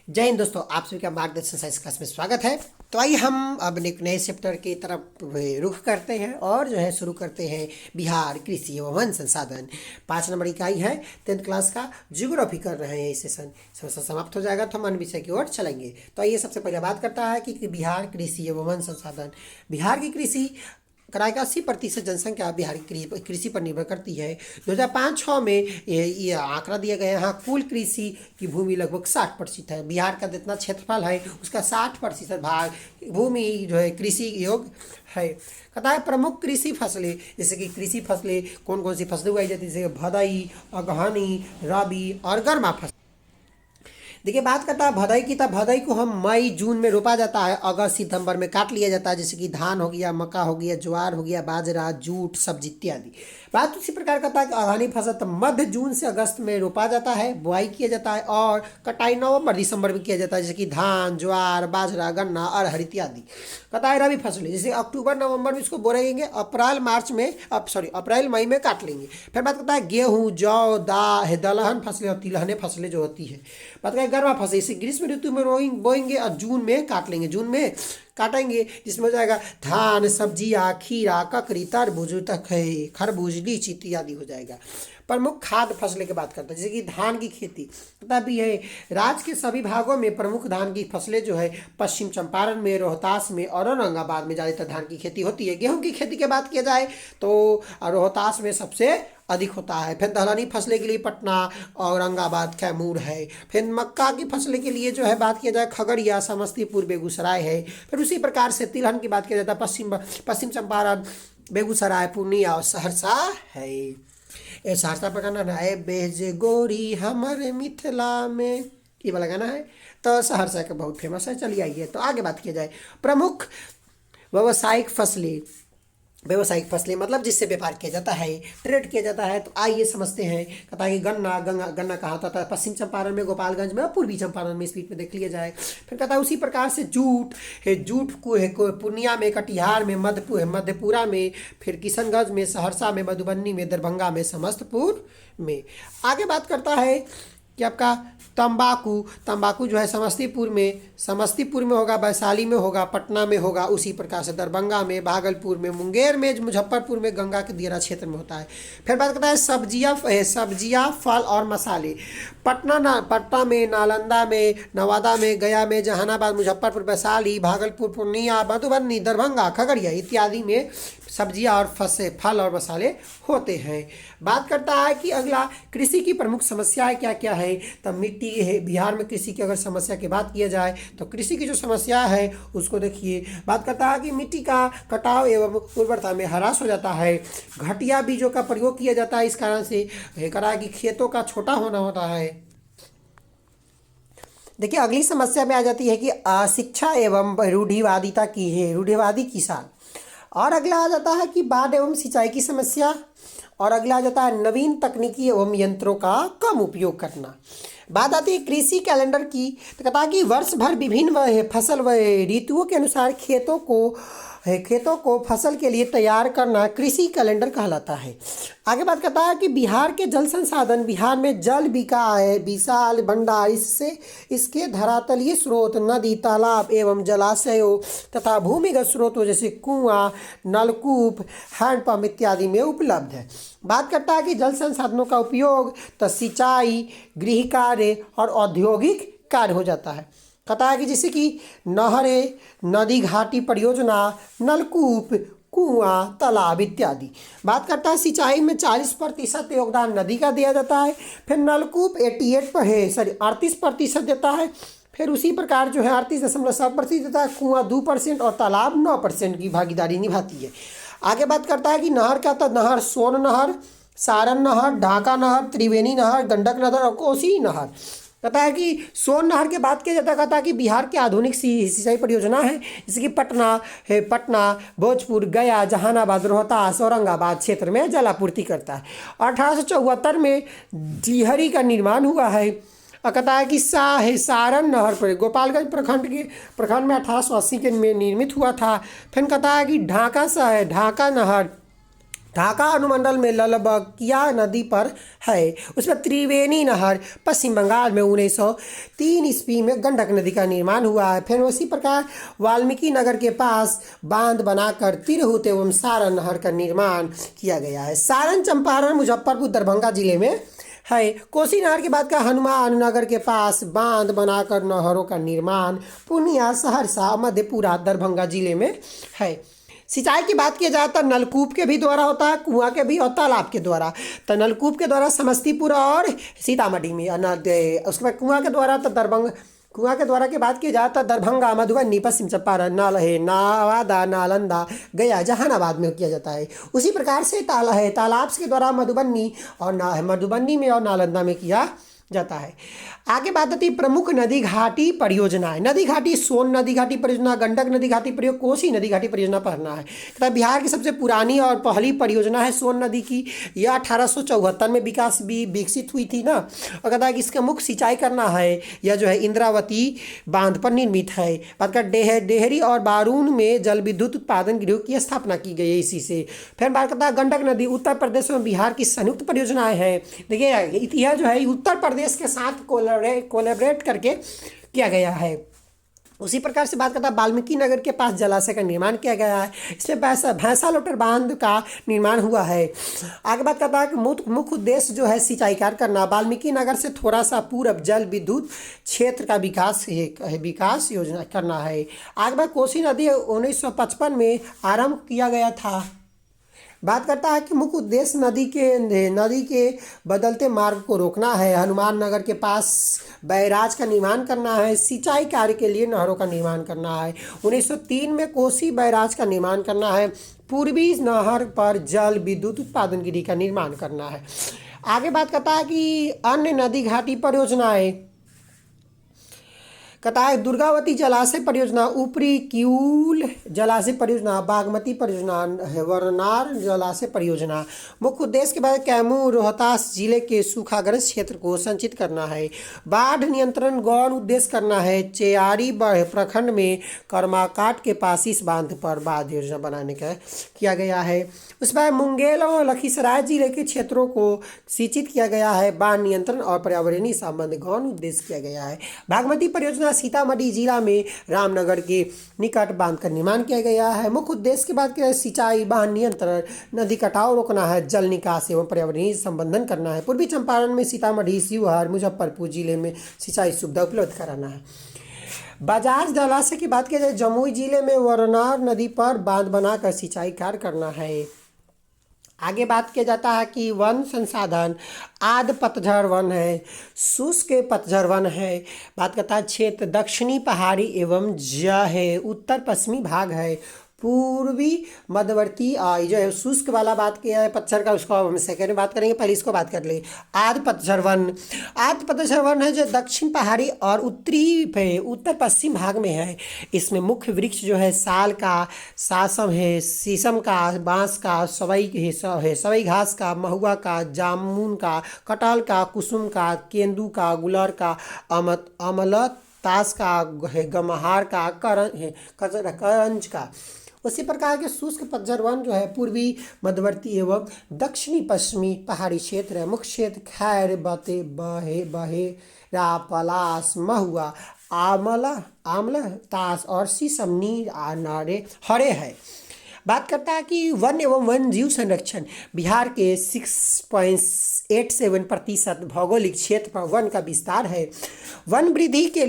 जय हिंद दोस्तों, आप सभी का मार्गदर्शन साइंस क्लास में स्वागत है। तो आइए हम अब एक नए चैप्टर की तरफ रुख करते हैं और जो है शुरू करते हैं बिहार कृषि एवं वन संसाधन। 5 नंबर इकाई है 10th क्लास का जियोग्राफी कर रहे हैं। इस सेशन समाप्त हो जाएगा तो हम अन्य विषय की ओर चलेंगे। तो आइए सबसे पहले बात करता है कि बिहार कृषि एवं वन संसाधन। बिहार की कृषि कराए का 80% जनसंख्या बिहार की कृषि पर निर्भर करती है। 2005-06 में ये आंकड़ा दिया गया है। यहाँ कुल कृषि की भूमि लगभग 60% है। बिहार का जितना क्षेत्रफल है उसका 60% भाग भूमि जो है कृषि योग्य है। कहता है प्रमुख कृषि फसलें, जैसे कि कृषि फसलें कौन कौन सी फसलें उगाई जाती है, जैसे भदई, अगहनी, रबी और गर्मा फसल। देखिए बात करता है भदई की, तब भदई को हम मई जून में रोपा जाता है, अगस्त सितंबर में काट लिया जाता है। जैसे कि धान हो गया, मक्का हो गया, ज्वार हो गया, बाजरा, जूट, सब्जी इत्यादि। बात उसी प्रकार करता है कि अगहनी फसल तो मध्य जून से अगस्त में रोपा जाता है, बुआई किया जाता है और कटाई नवंबर दिसंबर में किया जाता है। जैसे कि धान, ज्वार, बाजरा, गन्ना, अरहर इत्यादि। कहता है रबी फसलें, जैसे अक्टूबर नवंबर में इसको बोएंगे, अप्रैल मई में काट लेंगे। फिर बात करता है गेहूँ, जौ, दलहन फसलें और तिलहने फसलें जो होती है। बात करें गर्मा फसल, इसे ग्रीष्म ऋतु में बोएंगे और जून में काट लेंगे, जून में काटेंगे, जिसमें हो जाएगा धान, सब्जियां, खीरा, ककड़ी, तरबूज, खरबूज, लीची इत्यादि हो जाएगा। प्रमुख खाद्य फसलें की बात करते हैं, जैसे कि धान की खेती पता भी है। राज्य के सभी भागों में प्रमुख धान की फसलें जो है पश्चिम चंपारण में, रोहतास में और औरंगाबाद में ज़्यादातर धान की खेती होती है। गेहूं की खेती की बात किया जाए तो रोहतास में सबसे अधिक होता है। फिर दलहनी फसलें के लिए पटना, औरंगाबाद, कैमूर है। फिर मक्का की फसलें के लिए जो है बात किया जाए खगड़िया, समस्तीपुर, बेगूसराय है। फिर उसी प्रकार से तिलहन की बात किया जाता है पश्चिम चंपारण, बेगूसराय, पूर्णिया और सहरसा है। ये सहरसा पर गाना ना है, बेजे गोरी हमारे मिथिला में, ये वाला गाना है। तो सहरसा का बहुत फेमस है। चलिए आइए तो आगे बात किया जाए। प्रमुख व्यावसायिक फसलें मतलब जिससे व्यापार किया जाता है, ट्रेड किया जाता है। तो आइए समझते हैं। कहता है कि गन्ना कहाँ होता है, पश्चिम चंपारण में, गोपालगंज में और पूर्वी चंपारण में। स्पीड में देख लिया जाए। फिर कहता है उसी प्रकार से जूट को पूर्णिया में, कटिहार में, मधेपुरा में, फिर किशनगंज में, सहरसा में, मधुबनी में, दरभंगा में, समस्तीपुर में। आगे बात करता है कि आपका तंबाकू जो है समस्तीपुर में होगा, वैशाली में होगा, पटना में होगा, उसी प्रकार से दरभंगा में, भागलपुर में, मुंगेर में, मुजफ्फरपुर में, गंगा के दियारा क्षेत्र में होता है। फिर बात करता है सब्जियां, फल और मसाले। पटना में, नालंदा में, नवादा में, गया में, जहानाबाद, मुजफ्फरपुर, वैशाली, भागलपुर, पूर्णिया, मधुबनी, दरभंगा, खगड़िया इत्यादि में सब्जियां और फल और मसाले होते हैं। बात करता है कि अगला कृषि की प्रमुख समस्याएं क्या क्या है। तब मिट्टी है। बिहार में कृषि की अगर समस्या की बात किया जाए तो कृषि की जो समस्या है उसको देखिए। बात करता है कि मिट्टी का कटाव एवं उर्वरता में ह्रास हो जाता है। घटिया बीजों का प्रयोग किया जाता है, इस कारण से करा कि खेतों का छोटा होना होता है। देखिए अगली समस्या में आ जाती है कि अशिक्षा एवं रूढ़िवादी किसान। और अगला आ जाता है कि बाढ़ एवं सिंचाई की समस्या। और अगला आ जाता है नवीन तकनीकी एवं यंत्रों का कम उपयोग करना। बात आती है कृषि कैलेंडर की। तो कहता है कि वर्ष भर विभिन्न फसल व ऋतुओं के अनुसार खेतों को फसल के लिए तैयार करना कृषि कैलेंडर कहलाता है। आगे बात करता है कि बिहार के जल संसाधन। बिहार में जल विशाल भंडार, इससे इसके धरातलीय स्रोत नदी, तालाब एवं जलाशयों तथा भूमिगत स्रोतों जैसे कुआं, नलकूप, हैंडपंप इत्यादि में उपलब्ध है। बात करता है कि जल संसाधनों का उपयोग तो सिंचाई, गृह कार्य और औद्योगिक कार्य हो जाता है। कहता है कि जैसे कि नहरें, नदी घाटी परियोजना, नलकूप, कुआं, तालाब इत्यादि। बात करता है सिंचाई में 40% योगदान नदी का दिया जाता है। फिर नलकूप 38% देता है। फिर उसी प्रकार जो है 38.7% देता है। कुआं 2% और तालाब 9% की भागीदारी निभाती है। आगे बात करता है कि नहर क्या था। नहर सोन नहर, सारण नहर, ढाका नहर, त्रिवेणी नहर, गंडक नहर और कोसी नहर। कहता है कि सोन नहर की बात किया जाता है। कहता है कि बिहार की आधुनिक सिंचाई परियोजना है, जैसे कि पटना, भोजपुर, गया, जहानाबाद, रोहतास, औरंगाबाद क्षेत्र में जलापूर्ति करता है। 1874 में डिहरी का निर्माण हुआ है। और कहता है कि सारण नहर पर गोपालगंज प्रखंड में 1880 के में निर्मित हुआ था। फिर कहता है कि ढाका नहर ढाका अनुमंडल में ललबकिया नदी पर है। उसमें त्रिवेणी नहर पश्चिम बंगाल में 1903 ईस्वी में गंडक नदी का निर्माण हुआ है। फिर उसी प्रकार वाल्मीकि नगर के पास बांध बनाकर तिरहुत एवं सारण नहर का निर्माण किया गया है। सारण चंपारण मुजफ्फरपुर दरभंगा जिले में है। कोसी नहर के बाद का हनुमान नगर के पास बांध बनाकर नहरों का निर्माण पूर्णिया सहरसा मधेपुरा दरभंगा जिले में है। सिंचाई की बात की जाए तो नलकूप के भी द्वारा होता है, कुआं के भी और तालाब के द्वारा। तो नलकूप के द्वारा समस्तीपुर और सीतामढ़ी में, उसके बाद कुआं के द्वारा तो दरभंगा, कुआं के द्वारा की बात की जाए तो दरभंगा मधुबनी पश्चिम चंपारण नवादा नालंदा गया जहानाबाद में किया जाता है। उसी प्रकार से तालाब के द्वारा मधुबनी और मधुबनी में और नालंदा में किया जाता है। आगे बात आती है प्रमुख नदी घाटी परियोजनाएं। नदी घाटी सोन नदी घाटी परियोजना, गंडक नदी घाटी परियोजना, कोसी नदी घाटी परियोजना पढ़ना है। तो बिहार की सबसे पुरानी और पहली परियोजना है सोन नदी की। यह 1874 में विकसित हुई थी ना। और कहता है कि इसका मुख्य सिंचाई करना है, यह जो है इंद्रावती बांध पर निर्मित है। बात कर डेहरी और बारून में जल विद्युत उत्पादन गृह की स्थापना की गई है इसी से। फिर बात करता है गंडक नदी उत्तर प्रदेश में बिहार की संयुक्त परियोजनाएं हैं। देखिए यह जो है उत्तर प्रदेश के साथ कोलैबोरेट करके किया गया है। उसी प्रकार से बात करता है वाल्मीकि नगर के पास जलाशय का निर्माण किया गया है। इसमें भैंसा लोटर बांध का निर्माण हुआ है। आगे बात करता है कि मुख्य उद्देश्य जो है सिंचाई कार्य करना। वाल्मीकि नगर से थोड़ा सा पूर्व जल विद्युत क्षेत्र का विकास योजना करना है। आगे बात कोसी नदी 1955 में आरंभ किया गया था। बात करता है कि मुख्य उद्देश्य नदी के बदलते मार्ग को रोकना है। हनुमान नगर के पास बैराज का निर्माण करना है। सिंचाई कार्य के लिए नहरों का निर्माण करना है। 1903 में कोसी बैराज का निर्माण करना है। पूर्वी नहर पर जल विद्युत उत्पादन गृह का निर्माण करना है। आगे बात करता है कि अन्य नदी घाटी परियोजनाएं। कहता है दुर्गावती जलाशय परियोजना, ऊपरी किऊल जलाशय परियोजना, बागमती परियोजना, वरनार जलाशय परियोजना। मुख्य उद्देश्य के बाद कैमूर रोहतास जिले के सूखाग्रस्त क्षेत्र को संचित करना है। बाढ़ नियंत्रण गौण उद्देश्य करना है। चेयारी प्रखंड में कर्माकाट के पास इस बांध पर बाढ़ योजना बनाने का किया गया है। उस पर मुंगेर और लखीसराय जिले के क्षेत्रों को सिंचित किया गया है। बाढ़ नियंत्रण और पर्यावरणीय संबंध गौण उद्देश्य किया गया है। बागमती परियोजना सीतामढ़ी जिला में रामनगर के निकट बांध का निर्माण किया गया है। मुख्य उद्देश्य की बात करें सिंचाई, बाढ़ नियंत्रण, नदी कटाव रोकना है, जल निकास एवं पर्यावरणीय संबंधन करना है। पूर्वी चंपारण में सीतामढ़ी, शिवहर, मुजफ्फरपुर जिले में सिंचाई सुविधा उपलब्ध कराना है। बाजार जलाशय की बात की जाए जमुई जिले में वरनार नदी पर बांध बनाकर सिंचाई कार्य करना है। आगे बात किया जाता है कि वन संसाधन आद पतझड़ वन है, शुष्क पतझड़ वन है। बात करता है क्षेत्र दक्षिणी पहाड़ी एवं है उत्तर पश्चिमी भाग है। पूर्वी मध्यवर्ती जो है शुष्क वाला बात किया है पतझड़ का, उसको हम सेकेंड में बात करेंगे, पहले इसको बात कर ले। आद पतझड़ वन है जो दक्षिण पहाड़ी और उत्तर पश्चिम भाग में है। इसमें मुख्य वृक्ष जो है साल का, सासम है, शीशम का, बांस का, सवई घास का, महुआ का, जामुन का, कटहल का, कुसुम का, केंदू का, गुलर का, अमलतास का, गमहार का, करंज का। उसी प्रकार के शुष्क पतझड़ वन जो है पूर्वी मध्यवर्ती एवं दक्षिणी पश्चिमी पहाड़ी क्षेत्र है। मुख्य क्षेत्र खैर, बहेरा, पलास, महुआ, आमला, ताश और शीशम, नीर, नारे, हरे है। बात करता है कि वन एवं वन जीव संरक्षण। बिहार के 6.87% भौगोलिक क्षेत्र पर वन का विस्तार है। वन वृद्धि के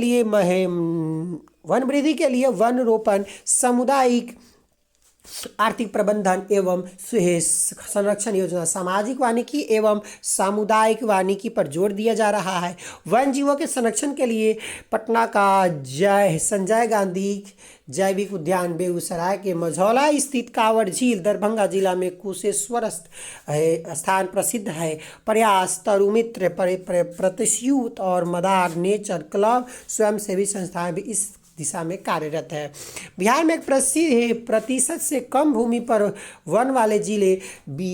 लिए वन रोपण, सामुदायिक आर्थिक प्रबंधन एवं संरक्षण योजना, सामाजिक वानिकी एवं सामुदायिक वानिकी पर जोर दिया जा रहा है। वन जीवों के संरक्षण के लिए पटना का संजय गांधी जैविक उद्यान, बेगूसराय के मझौला स्थित कांवड़ झील, दरभंगा जिला में कुशेश्वर स्थान प्रसिद्ध है। प्रयास, तरुमित्र, प्रतिष्यूत और मदार नेचर क्लब स्वयंसेवी संस्थाएं भी इस दिशा में कार्यरत है। बिहार में एक प्रतिशत से कम भूमि पर वन वाले जिले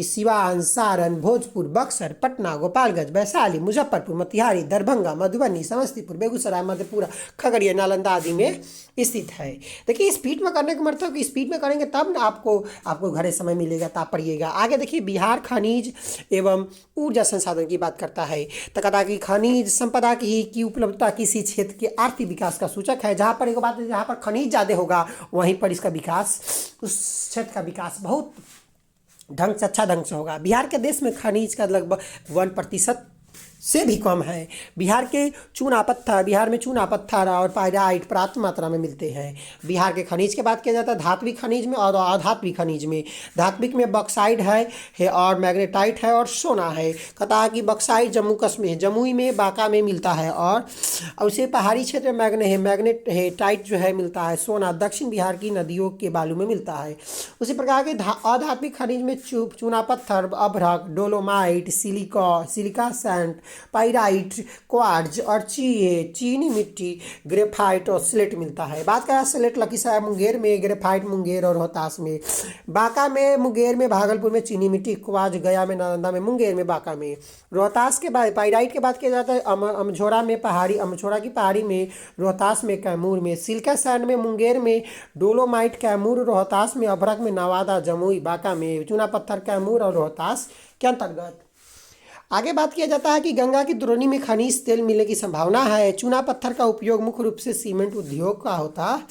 सिवान, सारण, भोजपुर, बक्सर, पटना, गोपालगंज, वैशाली, मुजफ्फरपुर, मोतिहारी, दरभंगा, मधुबनी, समस्तीपुर, बेगूसराय, मधेपुरा, खगड़िया, नालंदा आदि में स्थित है। देखिए स्पीड में करने का मतलब कि स्पीड में करेंगे तब ना आपको घरे समय मिलेगा, तो आप पढ़िएगा आगे। देखिए बिहार खनिज एवं ऊर्जा संसाधन की बात करता है तो कहता है कि खनिज संपदा की उपलब्धता किसी क्षेत्र के आर्थिक विकास का सूचक है। जहाँ पर एक बात है, जहाँ पर खनिज ज़्यादा होगा वहीं पर इसका विकास, उस क्षेत्र का विकास बहुत ढंग से, अच्छा ढंग से होगा। बिहार के देश में खनिज का लगभग 1% से भी कम है। बिहार में चूना पत्थर और पायराइट पर्याप्त मात्रा में मिलते हैं। बिहार के खनिज की बात किया जाता है धात्विक खनिज में और अधात्विक खनिज में। धात्विक में बॉक्साइट है और मैग्नेटाइट है और सोना है। कहता है कि बॉक्साइट जम्मू कश्मीर, जमुई में, बांका में मिलता है और उसे पहाड़ी क्षेत्र में मैग्नेटाइट जो है मिलता है। सोना दक्षिण बिहार की नदियों के बालू में मिलता है। उसी प्रकार के अधात्विक खनिज में चूना पत्थर, अभ्रक, dolomite, silica sand, pyrite, quartz और चीनी मिट्टी, ग्रेफाइट और स्लेट मिलता है। बात करें स्लेट लखीसराय मुंगेर में, ग्रेफाइट मुंगेर और रोहतास में, बांका में, मुंगेर में, भागलपुर में चीनी मिट्टी, क्वार्ट्ज गया में, नालंदा में, मुंगेर में, बांका में। रोहतास के बाद पाइराइट की बात किया जाता है अमझोरा की पहाड़ी में, रोहतास में, कैमूर में, सिलिका सैंड में, मुंगेर में, डोलोमाइट कैमूर रोहतास में, अभ्रक में, नवादा, जमुई, बांका में, चूना पत्थर कैमूर और रोहतास के अंतर्गत। आगे बात किया जाता है कि गंगा की द्रोणी में खनिज तेल मिलने की संभावना है। चूना पत्थर का उपयोग मुख्य रूप से सीमेंट उद्योग का होता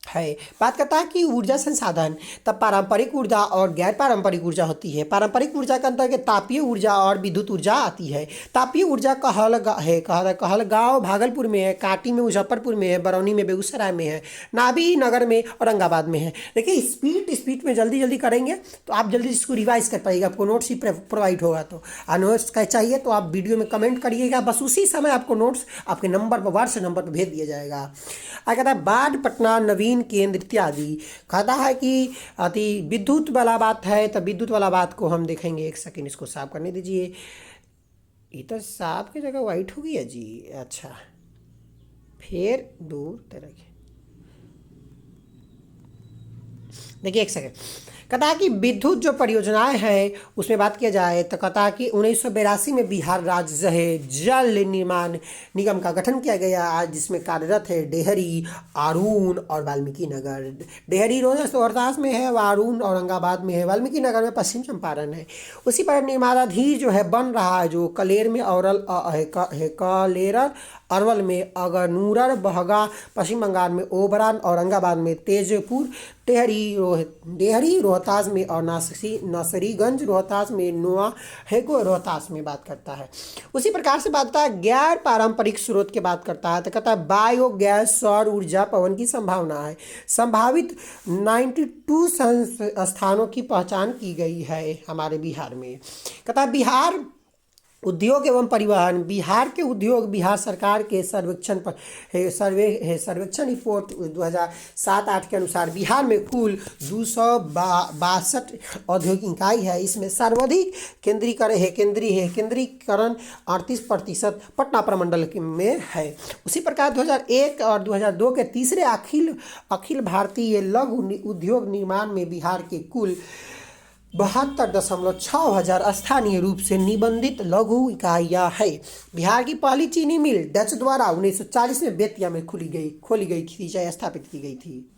है। बात करता है कि ऊर्जा संसाधन, तब पारंपरिक ऊर्जा और गैर पारंपरिक ऊर्जा होती है। पारंपरिक ऊर्जा के अंतर्गत तापीय ऊर्जा और विद्युत ऊर्जा आती है। तापीय ऊर्जा कहलगांव भागलपुर में है, काटी में मुजफ्फरपुर में है, बरौनी में, बेगूसराय में है, नाभी नगर में, औरंगाबाद में है। देखिए स्पीड में जल्दी करेंगे तो आप जल्दी इसको रिवाइज कर पाइएगा। आपको नोट्स ही प्रोवाइड होगा तो नोट्स का चाहिए तो आप वीडियो में कमेंट करिएगा, बस उसी समय आपको नोट्स आपके नंबर पर, व्हाट्सएप नंबर पर भेज दिया जाएगा। आगे कहता है बाढ़, पटना, नवीन केंद्र इत्यादि। कहता है कि अति विद्युत वाला बात है तो विद्युत वाला बात को हम देखेंगे। एक सेकंड इसको साफ करने दीजिए। ये तो साफ की जगह वाइट हो गई है जी। अच्छा फिर दूर तरह के देखिए एक सेकंड। कहता है कि विद्युत जो परियोजनाएं हैं उसमें बात किया जाए तो कहता है कि 1982 में बिहार राज्य जल निर्माण निगम का गठन किया गया आज, जिसमें कार्यरत है डेहरी, आरून और वाल्मीकि नगर। डेहरी रोहतास में है, आरून औरंगाबाद में है, वाल्मीकि नगर में पश्चिम चंपारण है। उसी पर निर्माणाधीन जो है बन रहा है जो कलेर में अरवल में, अगनूर बहगा पश्चिम बंगाल में, ओबरान औरंगाबाद में, तेजपुर डेहरी रोहतास में और नासरीगंज रोहतास में, नोआ हेको रोहतास में बात करता है। उसी प्रकार से बात करता है गैर पारंपरिक स्रोत की बात करता है तो कहता है बायोगैस, सौर ऊर्जा, पवन की संभावना है। संभावित 92 स्थानों की पहचान की गई है हमारे बिहार में। कहता है बिहार उद्योग एवं परिवहन, बिहार के उद्योग बिहार सरकार के सर्वेक्षण रिपोर्ट 2007-08 के अनुसार बिहार में कुल 262 औद्योगिक इकाई है। इसमें सर्वाधिक केंद्रीकरण 38% पटना प्रमंडल में है। उसी प्रकार 2001 और 2002 के तीसरे अखिल भारतीय लघु उद्योग निर्माण में बिहार के कुल 72.6 हजार स्थानीय रूप से निबंधित लघु इकाइयाँ है। बिहार की पहली चीनी मिल डच द्वारा 1940 में बेतिया में खोली गई थी, चाहे स्थापित की गई थी।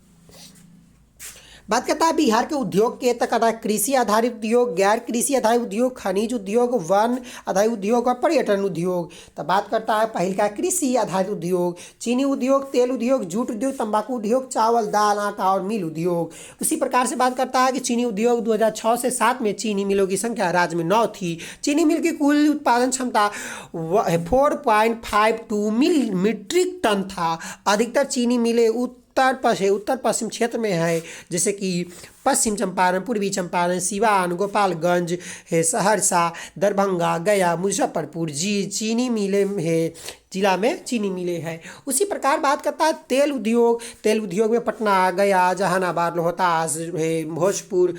बात करता है बिहार के उद्योग के तक कृषि आधारित उद्योग, गैर कृषि आधारित उद्योग, खनिज उद्योग, वन आधारित उद्योग और पर्यटन उद्योग। तब बात करता है पहले का कृषि आधारित उद्योग, चीनी उद्योग, तेल उद्योग, जूट उद्योग, तंबाकू उद्योग, चावल, दाल, आटा और मिल उद्योग। उसी प्रकार से बात करता है कि चीनी उद्योग 2006 से 7 में चीनी मिलों की संख्या राज्य में 9 थी। चीनी मिल की कुल उत्पादन क्षमता 4.52 मीट्रिक टन था। अधिकतर चीनी मिलें उत्तर पश्चिम क्षेत्र में है, जैसे कि पश्चिम चंपारण, पूर्वी चंपारण, सिवान, गोपालगंज है, सहरसा, दरभंगा, गया, मुजफ्फरपुर चीनी मिले है, जिला में चीनी मिले हैं। उसी प्रकार बात करता है तेल उद्योग में पटना, गया, जहानाबाद, रोहतास है, भोजपुर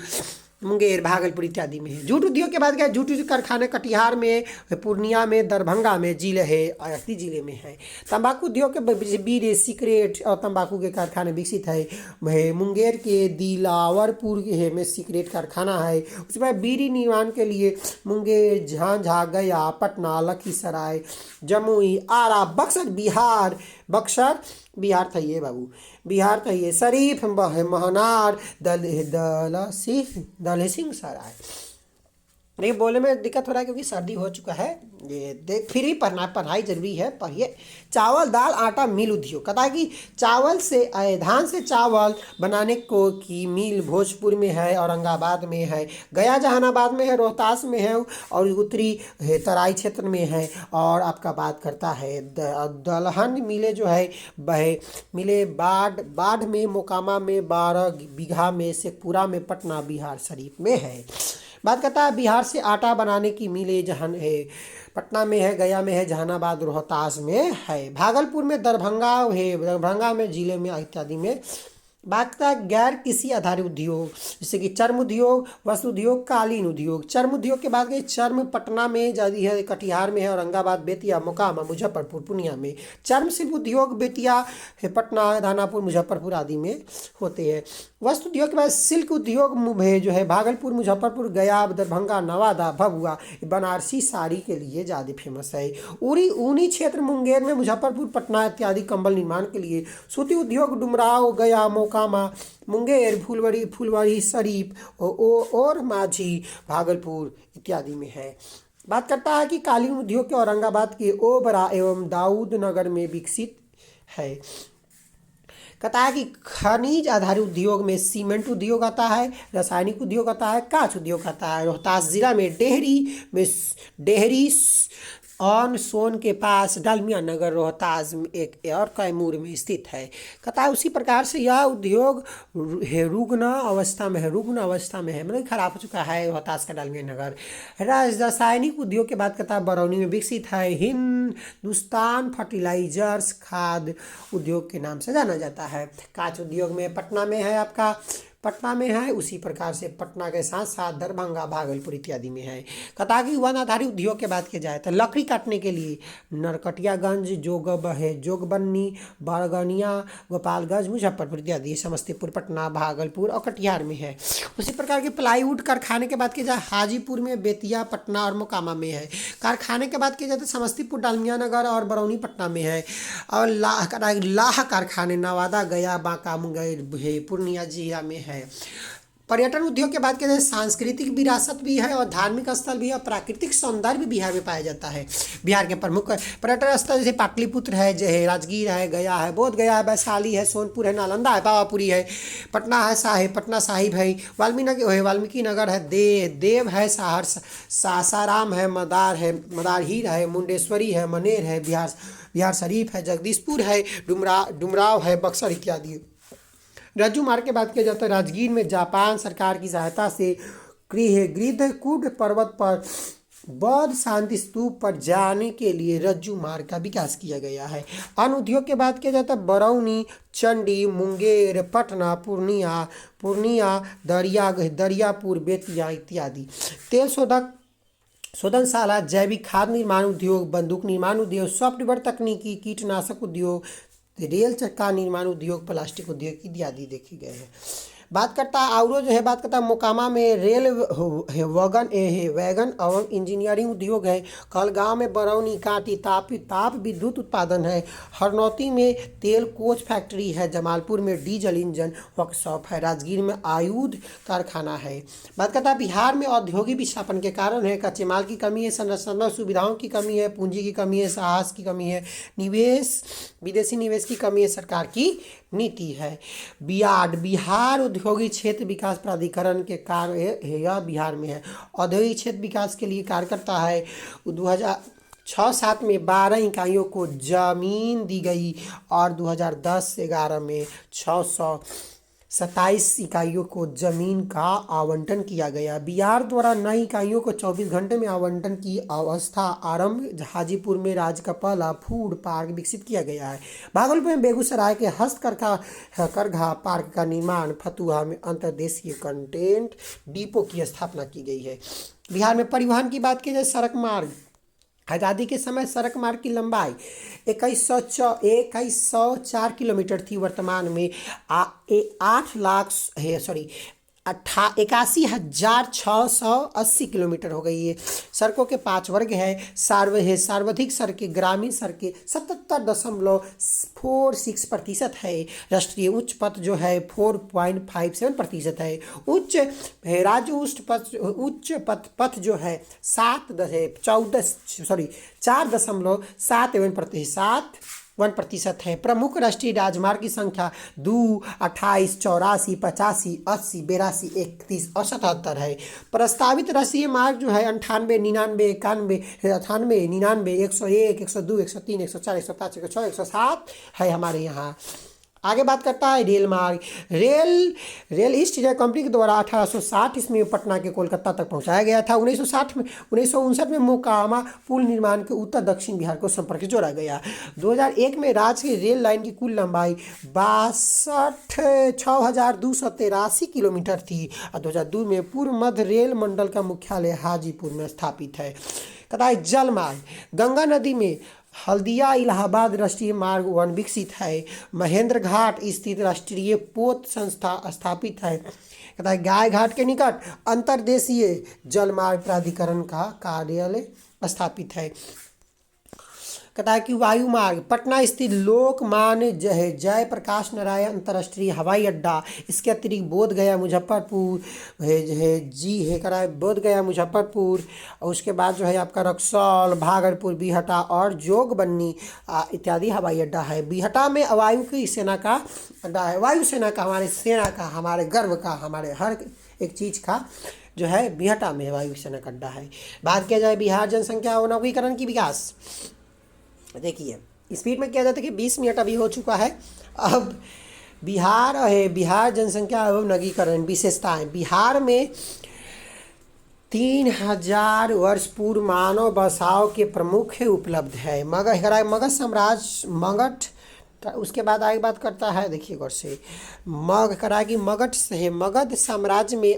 मुंगेर, भागलपुर इत्यादि में है। जूट उद्योग के बाद क्या है, जूट कारखाने कटिहार में, पूर्णिया में, दरभंगा में जिले है, अयोध्या जिले में है। तंबाकू उद्योग के बीड़ी, सिगरेट और तंबाकू के कारखाने विकसित है। मुंगेर के दिलावरपुर में सिगरेट कारखाना है। उसके बाद बीड़ी निर्माण के लिए मुंगेर, झांझा, गया, पटना, लखीसराय, जमुई, आरा, बक्सर बिहार था ये बाबू, बिहार था ये, शरीफ, महनार, दलसिंह सराय। नहीं बोलने में दिक्कत हो रहा है क्योंकि सर्दी हो चुका है। ये देख फिर भी पढ़ाई जरूरी है, पढ़िए। चावल, दाल, आटा मिल उद्योग, कहा कि चावल से धान से चावल बनाने को की मिल भोजपुर में है, औरंगाबाद में है, गया जहानाबाद में है, रोहतास में है और उत्तरी तराई क्षेत्र में है। और आपका बात करता है दलहन मिले जो है मिले बाढ़ में, मोकामा में, 12 बीघा में, शेखपुरा में, पटना, बिहार शरीफ में है। बात करता है बिहार से आटा बनाने की मिलें जहां है, पटना में है, गया में है, जहानाबाद, रोहतास में है, भागलपुर में, दरभंगा है, दरभंगा में, जिले में इत्यादि में। बात करता है गैर कृषि आधारित उद्योग, जैसे कि चर्म उद्योग, वस्त्र उद्योग, कालीन उद्योग। चर्म उद्योग के बाद गए चर्म पटना में जाती है, कटिहार में है, औरंगाबाद, बेतिया, मोकामा, मुजफ्फरपुर, पूर्णिया में। चर्म शिल्प उद्योग बेतिया, पटना, दानापुर, मुजफ्फरपुर आदि में होते हैं। वस्त्र उद्योग के बाद सिल्क उद्योग जो है भागलपुर, मुजफ्फरपुर, गया, दरभंगा, नवादा, भभुआ, बनारसी साड़ी के लिए ज़्यादा फेमस है। ऊनी क्षेत्र मुंगेर में, मुजफ्फरपुर, पटना इत्यादि कंबल निर्माण के लिए। सूती उद्योग डुमराव, गया, मोकामा, मुंगेर, फुलवाड़ी शरीफ और माझी, भागलपुर इत्यादि में है। बात करता है कि कालीन उद्योग के औरंगाबाद के ओबरा एवं दाऊद नगर में विकसित है। कहता है कि खनिज आधारित उद्योग में सीमेंट उद्योग आता है, रासायनिक उद्योग आता है, कांच उद्योग आता है। रोहतास जिला में डेहरी ऑन सोन के पास डालमिया नगर, रोहतास में एक और कैमूर में स्थित है। कहता है उसी प्रकार से यह उद्योग रुग्ण अवस्था में है, मतलब खराब हो चुका है रोहतास का डालमिया नगर। रासायनिक उद्योग के बाद कहता है बरौनी में विकसित है। हिंदुस्तान फर्टिलाइजर्स खाद उद्योग के नाम से जाना जाता है। कांच उद्योग में पटना में है, आपका पटना में है, उसी प्रकार से पटना के साथ साथ दरभंगा, भागलपुर इत्यादि में है। कतागी वन आधारित उद्योग के बात किया जाए तो लकड़ी काटने के लिए नरकटियागंज, जोगबन्नी, बरगनिया, गोपालगंज, मुजफ्फरपुर इत्यादि, समस्तीपुर, पटना, भागलपुर और कटिहार में है। उसी प्रकार के प्लाईवुड कारखाने के बात की जाए हाजीपुर में, बेतिया, पटना और मोकामा में है। कारखाने के बात की जाए तो समस्तीपुर, डालमिया नगर और बरौनी, पटना में है। और लाह कारखाने नवादा, गया, बांका, मुंगेर, पूर्णिया जिला में है। पर्यटन उद्योग के बाद के सांस्कृतिक विरासत भी है और धार्मिक स्थल भी है और प्राकृतिक सौंदर्य भी बिहार में पाया जाता है। बिहार के प्रमुख पर्यटन स्थल जैसे पाटलिपुत्र है, राजगीर है, गया है, बोध गया है, वैशाली है, सोनपुर है, नालंदा है, पावापुरी है, पटना है, पटना साहिब है, वाल्मीकि नगर है, देव है, सासाराम है, मदार हीर है, मुंडेश्वरी है, मनेर है, बिहार शरीफ है, जगदीशपुर है, डुमराव है, बक्सर इत्यादि। रज्जू मार्ग के बात किया जाता है राजगीर में जापान सरकार की सहायता से गृद्धकूट पर्वत पर बौद्ध शांति स्तूप पर जाने के लिए रज्जू मार्ग का विकास किया गया है। अन्य उद्योग के बात किया जाता है बरौनी, चंडी, मुंगेर, पटना, पूर्णिया, दरियापुर, बेतिया इत्यादि। तेल शोधनशाला, जैविक खाद निर्माण उद्योग, बंदूक निर्माण उद्योग, सॉफ्टवेयर तकनीकी, कीटनाशक उद्योग, रेल चक्का निर्माण उद्योग, प्लास्टिक उद्योग इत्यादि देखे गए हैं। बात करता है बात करता है मोकामा में रेल वैगन एवं इंजीनियरिंग उद्योग है। कलगांव में बरौनी, कांटी, ताप विद्युत उत्पादन है। हरनौती में तेल कोच फैक्ट्री है। जमालपुर में डीजल इंजन वर्कशॉप है। राजगीर में आयुध कारखाना है। बात करता है बिहार में औद्योगिक विस्थापन के कारण है कच्चे माल की कमी है, संरचना सुविधाओं की कमी है, पूंजी की कमी है, साहस की कमी है, विदेशी निवेश की कमी है, सरकार की नीति है। बिहार औद्योगिक क्षेत्र विकास प्राधिकरण के कार्य यह बिहार में है। औद्योगिक क्षेत्र विकास के लिए कार्य करता है। 2006-07 में 12 इकाइयों को जमीन दी गई और 2010-11 में 27 इकाइयों को जमीन का आवंटन किया गया। बिहार द्वारा नई इकाइयों को 24 घंटे में आवंटन की अवस्था आरंभ। हाजीपुर में राज्य का पहला फूड पार्क विकसित किया गया है। भागलपुर में बेगूसराय के हस्तकरघा करघा पार्क का निर्माण। फतुहा में अंतर्देशीय कंटेंट डिपो की स्थापना की गई है। बिहार में परिवहन की बात की जाए, सड़क मार्ग। आज़ादी के समय सड़क मार्ग की लंबाई 2104 किलोमीटर थी। वर्तमान में 8 लाख सॉरी 81,680 किलोमीटर हो गई है। सड़कों के 5 वर्ग है। सर्वाधिक सड़कें ग्रामीण सड़कें 77.46% है। राष्ट्रीय उच्च पथ जो है 4.57% है। राज्य उच्च पथ जो है 4.7% है। प्रमुख राष्ट्रीय राजमार्ग की संख्या 2, 28, 84, 85, 80, 82, 31 और 77 है। प्रस्तावित राष्ट्रीय मार्ग जो है 98, 99, 91, 98, 99, 101, 102, 103, 104, 105, 106, 107 है हमारे यहाँ। आगे बात करता है रेल मार्ग। रेल ईस्ट इंडिया कंपनी के द्वारा 1860 ईस्वी में पटना के कोलकाता तक पहुंचाया गया था। 1959 में मोकामा पुल निर्माण के उत्तर दक्षिण बिहार को संपर्क जोड़ा गया। 2001 में राज्य की रेल लाइन की कुल लंबाई 62,283 किलोमीटर थी और 2002 में पूर्व मध्य रेल मंडल का मुख्यालय हाजीपुर में स्थापित है। कदाई जल मार्ग। गंगा नदी में हल्दिया इलाहाबाद राष्ट्रीय मार्ग 1 विकसित है। महेंद्र घाट स्थित राष्ट्रीय पोत संस्था स्थापित है। कहता है गाय घाट के निकट अंतर्देशीय जलमार्ग प्राधिकरण का कार्यालय स्थापित है। कहता है कि वायु मार्ग। पटना स्थित लोकमान्य जयप्रकाश नारायण अंतर्राष्ट्रीय हवाई अड्डा। इसके अतिरिक्त बोधगया मुजफ्फरपुर बोधगया मुजफ्फरपुर और उसके बाद जो है आपका रक्सौल भागलपुर बिहटा और जोगबन्नी इत्यादि हवाई अड्डा है। बिहटा में वायु की सेना का अड्डा है। वायुसेना का, हमारे सेना का, हमारे गर्व का, हमारे हर एक चीज़ का जो है बिहटा में वायुसेना का अड्डा है। बात किया जाए बिहार जनसंख्या और नवीकरण की विकास। देखिए स्पीड में किया जाता है कि 20 मिनट अभी हो चुका है। अब बिहार जनसंख्या एवं नवीकरण विशेषताएं। बिहार में 3000 वर्ष पूर्व मानव बसाव के प्रमुख उपलब्ध है। मगध साम्राज्य उसके बाद आगे बात करता है। देखिए गौर से मगध साम्राज्य में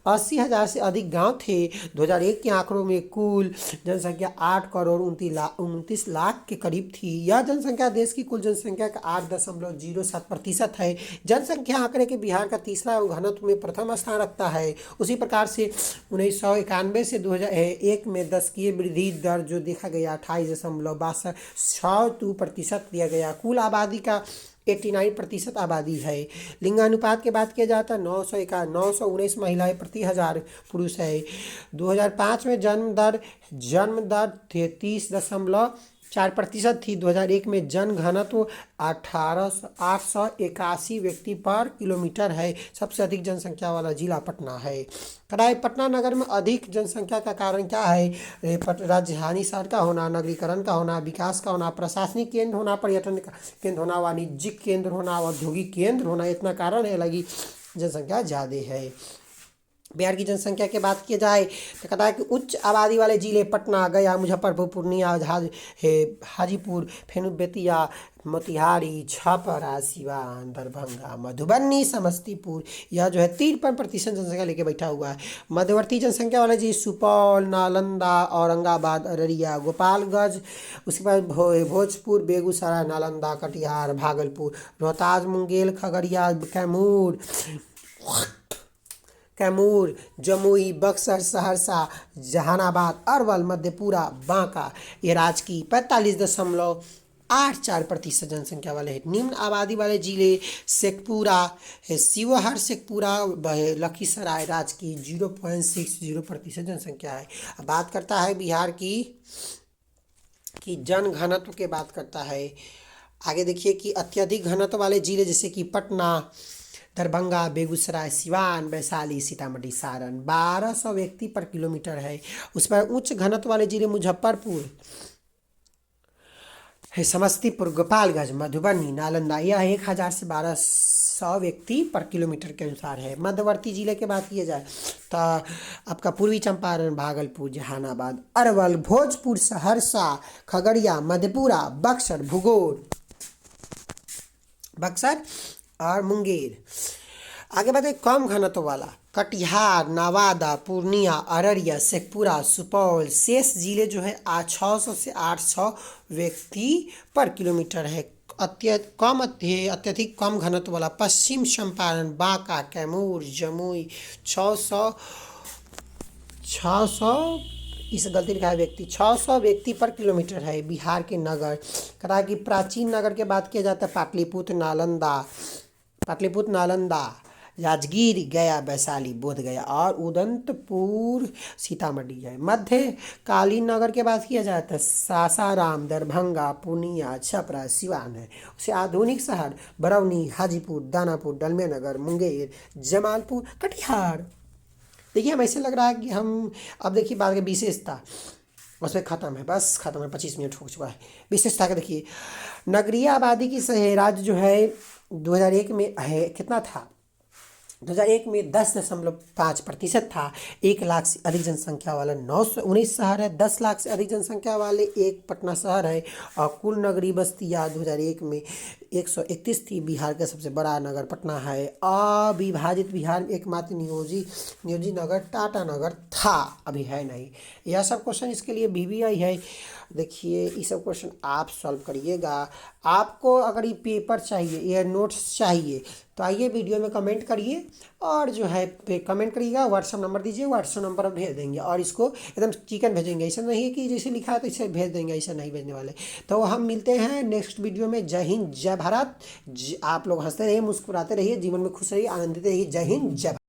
80,000 से अधिक गांव थे। 2001 के आंकड़ों में कुल जनसंख्या 8,29 लाख के करीब थी। यह जनसंख्या देश की कुल जनसंख्या का 8.07% है। जनसंख्या आंकड़े के बिहार का तीसरा घनत्व में प्रथम स्थान रखता है। उसी प्रकार से 1991 से 2001 में 10 की वृद्धि दर जो देखा गया 28.62% दिया गया। कुल आबादी का 89% आबादी है। लिंगानुपात की बात किया जाता है 919 महिलाएं प्रति 1000 पुरुष है। 2005 में जन्म दर 30.4% थी। 2001 में जन घनत्व 881 व्यक्ति पर किलोमीटर है। सबसे अधिक जनसंख्या वाला जिला पटना है। पटना नगर में अधिक जनसंख्या का कारण क्या है? राजधानी शहर का होना, नगरीकरण का होना, विकास का होना, प्रशासनिक केंद्र होना, पर्यटन केंद्र होना, वाणिज्यिक केंद्र होना, औद्योगिक केंद्र होना, इतना कारण है लगी जनसंख्या ज़्यादा है। बिहार की जनसंख्या की बात की जाए तो कहता है कि उच्च आबादी वाले जिले पटना, गया, मुजफ्फरपुर, पूर्णिया, हाजीपुर, बेतिया, मोतिहारी, छपरा, सिवान, दरभंगा, मधुबनी, समस्तीपुर, यह जो है 53% जनसंख्या लेके बैठा हुआ है। मध्यवर्ती जनसंख्या वाले जी सुपौल, नालंदा, औरंगाबाद, अररिया, गोपालगंज, उसके बाद भोजपुर, बेगूसराय, नालंदा, कटिहार, भागलपुर, रोहतास, मुंगेर, खगड़िया, कैमूर, जमुई, बक्सर, सहरसा, जहानाबाद, अरवल, मधेपुरा, बांका, ये राज्य की 45.84% जनसंख्या वाले हैं। निम्न आबादी वाले जिले शेखपुरा है, शिवहर, शेखपुरा, लखीसराय राज्य की 0.60% जनसंख्या है। अब बात करता है बिहार की जन घनत्व के बात करता है। आगे देखिए कि अत्यधिक घनत्व वाले जिले जैसे कि पटना, दरभंगा, बेगूसराय, सिवान, वैशाली, सीतामढ़ी, सारण 1200 व्यक्ति पर किलोमीटर है। उस पर उच्च घनत्व वाले जिले मुजफ्फरपुर है समस्तीपुर, गोपालगंज, मधुबनी, नालंदा। यह 1000 से 1200 व्यक्ति पर किलोमीटर के अनुसार है। मध्यवर्ती जिले की बात किया जाए तो आपका पूर्वी चंपारण, भागलपुर, जहानाबाद, अरवल, भोजपुर, सहरसा, खगड़िया, मधेपुरा, बक्सर और मुंगेर। आगे बढ़े कम घनत्व वाला कटिहार, नवादा, पूर्णिया, अररिया, शेखपुरा, सुपौल। शेष जिले जो है 600 से 800 व्यक्ति पर किलोमीटर है। अत्यधिक कम घनत्व वाला पश्चिम चंपारण, बांका, कैमूर, जमुई 600 इस गलती लिखा है व्यक्ति 600 व्यक्ति पर किलोमीटर है। बिहार के नगर करा कि प्राचीन नगर की बात किया जाता है पाटलिपुत्र, नालंदा, राजगीर, गया, वैशाली, बोध गया और उदंतपुर सीतामढ़ी है। मध्यकालीन नगर की बात किया जाता है सासाराम, दरभंगा, पूर्णिया, छपरा, सिवान है। उसे आधुनिक शहर बरौनी, हाजीपुर, दानापुर, डलमेनगर, मुंगेर, जमालपुर, कटिहार। देखिए हम ऐसे लग रहा है कि हम अब देखिए बात की विशेषता उसमें ख़त्म है, बस ख़त्म है, 25 मिनट हो चुका है। विशेषता का देखिए नगरीय आबादी की राज्य जो है 2001 में है कितना था, 2001 में 10.5% था। 1 लाख से अधिक जनसंख्या वाला 919 शहर है। 10 लाख से अधिक जनसंख्या वाले एक पटना शहर है। और कुल नगरीय बस्तियाँ 2001 में 131 थी। बिहार का सबसे बड़ा नगर पटना है। अविभाजित बिहार में एकमात्र नियोजित नगर टाटा नगर था, अभी है नहीं। यह सब क्वेश्चन इसके लिए BBI है। देखिए ये सब क्वेश्चन आप सॉल्व करिएगा। आपको अगर ये पेपर चाहिए, ये नोट्स चाहिए तो आइए वीडियो में कमेंट करिए और जो है कमेंट करिएगा, व्हाट्सअप नंबर दीजिए, व्हाट्सअप नंबर पर भेज देंगे और इसको एकदम चिकन भेजेंगे। ऐसा नहीं है कि जैसे लिखा है तो इसे भेज देंगे, ऐसा नहीं भेजने वाले। तो हम मिलते हैं नेक्स्ट वीडियो में। जय हिंद, जय भारत। आप लोग हंसते रहिए, मुस्कुराते रहिए, जीवन में खुश रहिए, आनंदित रहिए। जय हिंद, जय भारत।